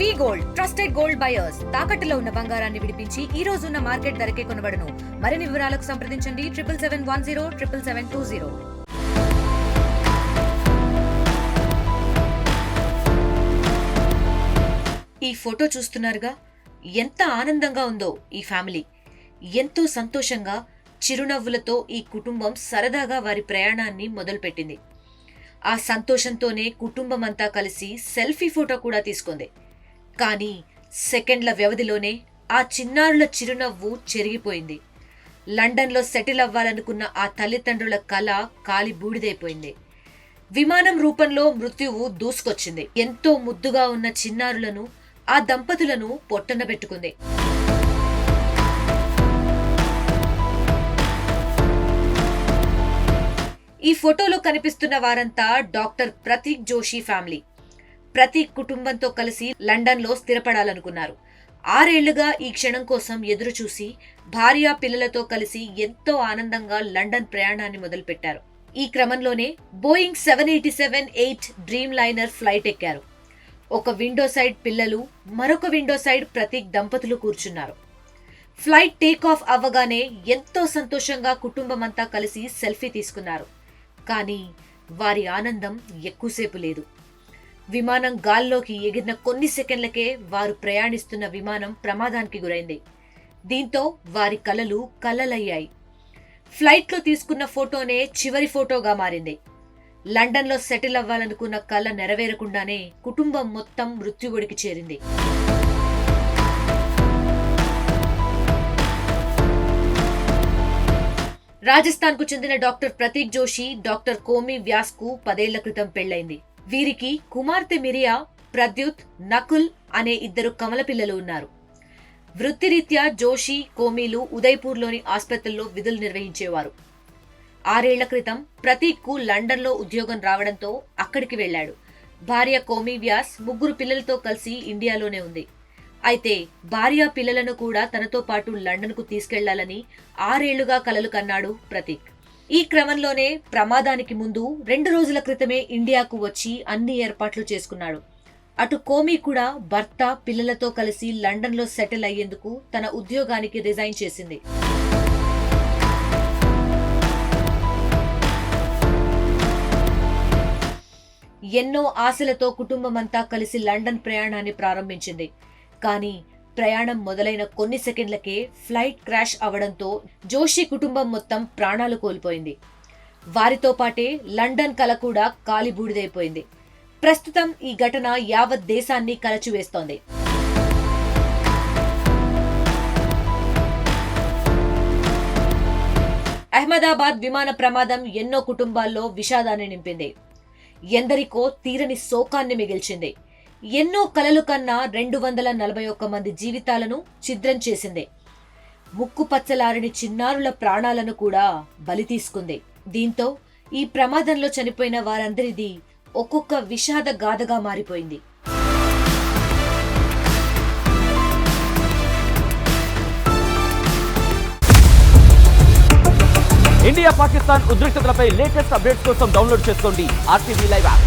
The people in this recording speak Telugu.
వి గోల్డ్ ట్రస్టెడ్ గోల్డ్ బయర్స్ తాకట్టులో ఉన్న బంగారాన్ని విడిపించి ఈ రోజు ఉన్న మార్కెట్ ధరకే కొనబడును. మరిన్ని వివరాలకు సంప్రదించండి 7771077720. ఈ ఫోటో చూస్తున్నారుగా, ఎంత ఆనందంగా ఉందో ఈ ఫ్యామిలీ. ఎంతో సంతోషంగా చిరునవ్వులతో ఈ కుటుంబం సరదాగా వారి ప్రయాణాన్ని మొదలుపెట్టింది. ఆ సంతోషంతోనే కుటుంబం అంతా కలిసి సెల్ఫీ ఫోటో కూడా తీసుకుంది. కానీ సెకండ్ల వ్యవధిలోనే ఆ చిన్నారుల చిరునవ్వు చెరిగిపోయింది. లండన్లో సెటిల్ అవ్వాలనుకున్న ఆ తల్లిదండ్రుల కల కాలి బూడిదైపోయింది. విమానం రూపంలో మృత్యువు దూసుకొచ్చింది. ఎంతో ముద్దుగా ఉన్న చిన్నారులను, ఆ దంపతులను పొట్టన పెట్టుకుంది. ఈ ఫోటోలో కనిపిస్తున్న వారంతా డాక్టర్ ప్రతీక్ జోషి ఫ్యామిలీ. ప్రతీక్ కుటుంబంతో కలిసి లండన్లో స్థిరపడాలనుకున్నారు. 6 ఏళ్లుగా ఈ క్షణం కోసం ఎదురు చూసి భార్య పిల్లలతో కలిసి ఎంతో ఆనందంగా లండన్ ప్రయాణాన్ని మొదలుపెట్టారు. ఈ క్రమంలోనే బోయింగ్ 787-8 డ్రీమ్ లైనర్ ఫ్లైట్ ఎక్కారు. ఒక విండో సైడ్ పిల్లలు, మరొక విండో సైడ్ ప్రతీక్ దంపతులు కూర్చున్నారు. ఫ్లైట్ టేక్ ఆఫ్ అవ్వగానే ఎంతో సంతోషంగా కుటుంబమంతా కలిసి సెల్ఫీ తీసుకున్నారు. కానీ వారి ఆనందం ఎక్కువసేపు లేదు. విమానం గాల్లోకి ఎగిరిన కొన్ని సెకండ్లకే వారు ప్రయాణిస్తున్న విమానం ప్రమాదానికి గురైంది. దీంతో వారి కలలు కలలయ్యాయి. ఫ్లైట్లో తీసుకున్న ఫోటోనే చివరి ఫోటోగా మారింది. లండన్లో సెటిల్ అవ్వాలనుకున్న కల నెరవేరకుండానే కుటుంబం మొత్తం మృత్యువుడికి చేరింది. రాజస్థాన్ కు చెందిన డాక్టర్ ప్రతీక్ జోషి, డాక్టర్ కోమి వ్యాస్ కు 10 ఏళ్ల క్రితం పెళ్లైంది. వీరికి కుమార్తె మిరియా, ప్రద్యుత్, నకుల్ అనే 2 కమల పిల్లలు ఉన్నారు. వృత్తిరీత్యా జోషి, కోమీలు ఉదయ్పూర్లోని ఆసుపత్రుల్లో విధులు నిర్వహించేవారు. 6 ఏళ్ల క్రితం ప్రతీక్ కు లండన్లో ఉద్యోగం రావడంతో అక్కడికి వెళ్లాడు. భార్య కోమి వ్యాస్ 3 పిల్లలతో కలిసి ఇండియాలోనే ఉంది. అయితే భార్య పిల్లలను కూడా తనతో పాటు లండన్ కు తీసుకెళ్లాలని 6 ఏళ్లుగా కలలు కన్నాడు ప్రతీక్. ఈ క్రమంలోనే ప్రమాదానికి ముందు 2 రోజుల క్రితమే ఇండియాకు వచ్చి అన్ని ఏర్పాట్లు చేసుకున్నాడు. అటు కోమి కూడా భర్త, పిల్లలతో కలిసి లండన్లో సెటిల్ అయ్యేందుకు తన ఉద్యోగానికి రిజైన్ చేసింది. ఎన్నో ఆశలతో కుటుంబమంతా కలిసి లండన్ ప్రయాణాన్ని ప్రారంభించింది. కానీ ప్రయాణం మొదలైన కొన్ని సెకండ్లకే ఫ్లైట్ క్రాష్ అవడంతో జోషి కుటుంబం మొత్తం ప్రాణాలు కోల్పోయింది. వారితో పాటే లండన్ కల కూడా కాలిబూడిదైపోయింది. ప్రస్తుతం ఈ ఘటన యావత్ దేశాన్ని కలచివేస్తోంది. అహ్మదాబాద్ విమాన ప్రమాదం ఎన్నో కుటుంబాల్లో విషాదాన్ని నింపింది. ఎందరికో తీరని శోకాన్ని మిగిల్చింది. ఎన్నో కలలు కన్నా 241 మంది జీవితాలను ఛిద్రం చేసింది. ముక్కు పచ్చలారని చిన్నారుల ప్రాణాలను కూడా బలి తీసుకుంది. దీంతో ఈ ప్రమాదంలో చనిపోయిన వారందరిది ఒక్కొక్క విషాద గాథగా మారిపోయింది. ఇండియా పాకిస్తాన్ ఉద్రిక్తతలపై లేటెస్ట్ అప్డేట్స్ కోసం డౌన్లోడ్ చేసుకోండి RTV లైవ్ యాప్.